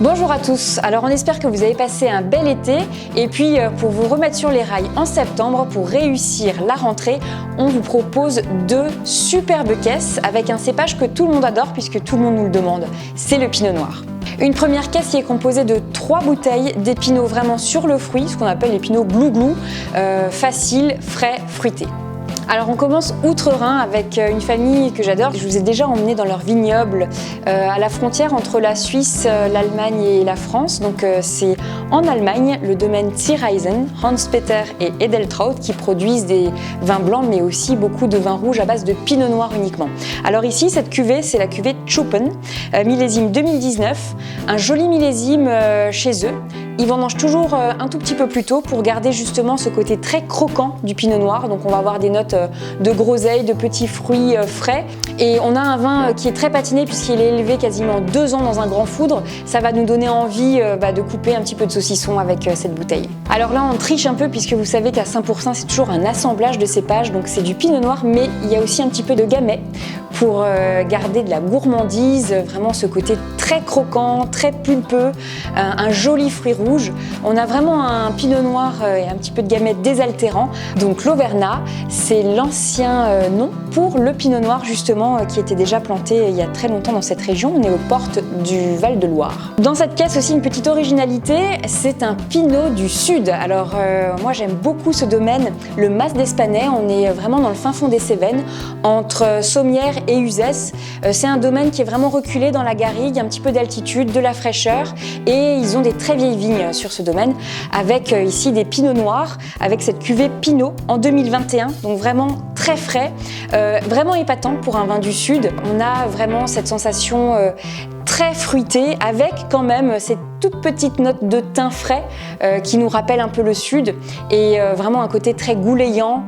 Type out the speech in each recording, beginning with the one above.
Bonjour à tous, alors on espère que vous avez passé un bel été et puis pour vous remettre sur les rails en septembre, pour réussir la rentrée, on vous propose 2 superbes caisses avec un cépage que tout le monde adore puisque tout le monde nous le demande, c'est le Pinot Noir. Une première caisse qui est composée de 3 bouteilles d'épinots vraiment sur le fruit, ce qu'on appelle les pinots glou-glou, faciles, frais, fruités. Alors on commence outre-Rhin avec une famille que j'adore. Je vous ai déjà emmené dans leur vignoble à la frontière entre la Suisse, l'Allemagne et la France. Donc c'est en Allemagne le domaine Ziereisen, Hans-Peter et Edeltraud qui produisent des vins blancs mais aussi beaucoup de vins rouges à base de pinot noir uniquement. Alors ici cette cuvée c'est la cuvée Tschuppen, millésime 2019, un joli millésime chez eux. Ils vendangent toujours un tout petit peu plus tôt pour garder justement ce côté très croquant du pinot noir. Donc on va avoir des notes de groseille, de petits fruits frais. Et on a un vin qui est très patiné puisqu'il est élevé quasiment 2 ans dans un grand foudre. Ça va nous donner envie de couper un petit peu de saucisson avec cette bouteille. Alors là on triche un peu puisque vous savez qu'à 5% c'est toujours un assemblage de cépages. Donc c'est du pinot noir mais il y a aussi un petit peu de gamay pour garder de la gourmandise, vraiment ce côté très croquant, très pulpeux, un joli fruit rouge. On a vraiment un pinot noir et un petit peu de gamay désaltérant. Donc l'Auvergnat, c'est l'ancien nom pour le pinot noir justement qui était déjà planté il y a très longtemps dans cette région. On est aux portes du Val-de-Loire. Dans cette caisse aussi une petite originalité, c'est un pinot du sud. Alors moi j'aime beaucoup ce domaine, le Mas d'Espanay. On est vraiment dans le fin fond des Cévennes, entre Sommières et Uzès. C'est un domaine qui est vraiment reculé dans la garrigue, un petit peu d'altitude, de la fraîcheur et ils ont des très vieilles vignes sur ce domaine avec ici des pinots noirs avec cette cuvée Pinot en 2021, donc vraiment très frais, vraiment épatant pour un vin du sud. On a vraiment cette sensation très fruitée avec quand même cette toute petite note de thym frais qui nous rappelle un peu le sud et vraiment un côté très goulayant,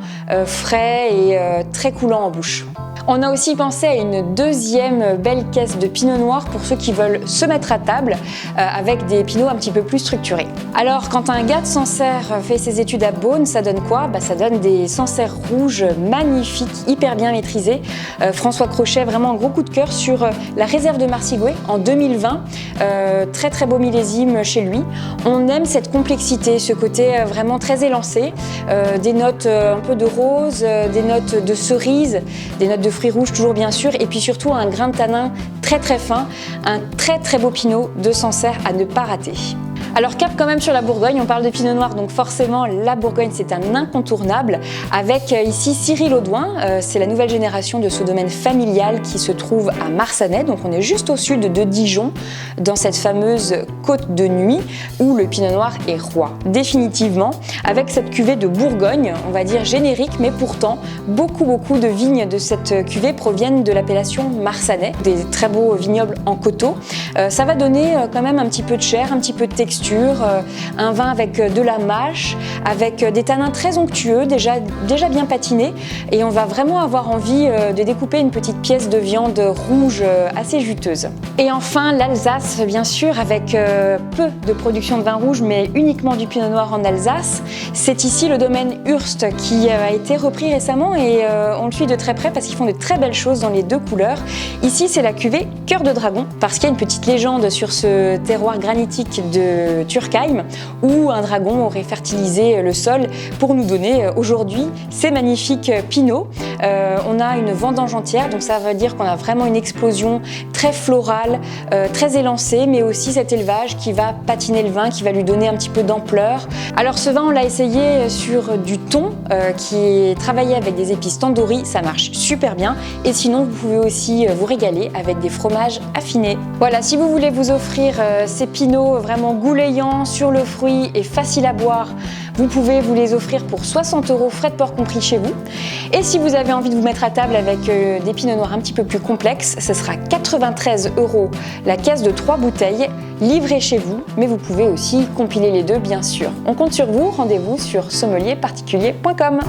frais et très coulant en bouche. On a aussi pensé à une deuxième belle caisse de pinot noir pour ceux qui veulent se mettre à table avec des pinots un petit peu plus structurés. Alors quand un gars de Sancerre fait ses études à Beaune, ça donne quoi? Ça donne des Sancerre rouges magnifiques, hyper bien maîtrisés. François Crochet, vraiment un gros coup de cœur sur la réserve de Marcigouet en 2020. Très très beau millésime chez lui. On aime cette complexité, ce côté vraiment très élancé, des notes un peu de rose, des notes de cerise, des notes de fruits rouges toujours bien sûr, et puis surtout un grain de tanin très très fin, un très très beau pinot de Sancerre à ne pas rater. Alors cap quand même sur la Bourgogne, on parle de pinot noir donc forcément la Bourgogne c'est un incontournable avec ici Cyril Audouin, c'est la nouvelle génération de ce domaine familial qui se trouve à Marsanais, donc on est juste au sud de Dijon dans cette fameuse côte de nuit où le pinot noir est roi, définitivement avec cette cuvée de Bourgogne, on va dire générique mais pourtant beaucoup de vignes de cette cuvée proviennent de l'appellation Marsanais, des très beaux vignobles en coteaux. Ça va donner quand même un petit peu de chair, un petit peu de texture, un vin avec de la mâche, avec des tanins très onctueux, déjà bien patinés et on va vraiment avoir envie de découper une petite pièce de viande rouge assez juteuse. Et enfin l'Alsace bien sûr avec peu de production de vin rouge mais uniquement du pinot noir en Alsace. C'est ici le domaine Hurst qui a été repris récemment et on le suit de très près parce qu'ils font de très belles choses dans les 2 couleurs. Ici c'est la cuvée Cœur de Dragon parce qu'il y a une petite légende sur ce terroir granitique de Turckheim où un dragon aurait fertilisé le sol pour nous donner aujourd'hui ces magnifiques pinots. On a une vendange entière donc ça veut dire qu'on a vraiment une explosion très florale, très élancée mais aussi cet élevage qui va patiner le vin, qui va lui donner un petit peu d'ampleur. Alors ce vin on l'a essayé sur du thon qui est travaillé avec des épices tandoori, ça marche super bien et sinon vous pouvez aussi vous régaler avec des fromages affinés. Voilà, si vous voulez vous offrir ces pinots vraiment goulayants sur le fruit et faciles à boire, vous pouvez vous les offrir pour 60 €, frais de port compris chez vous. Et si vous avez envie de vous mettre à table avec des pinots noirs un petit peu plus complexes, ce sera 93 € la caisse de 3 bouteilles livrée chez vous, mais vous pouvez aussi compiler les deux bien sûr. On compte sur vous, rendez-vous sur sommelierparticulier.com.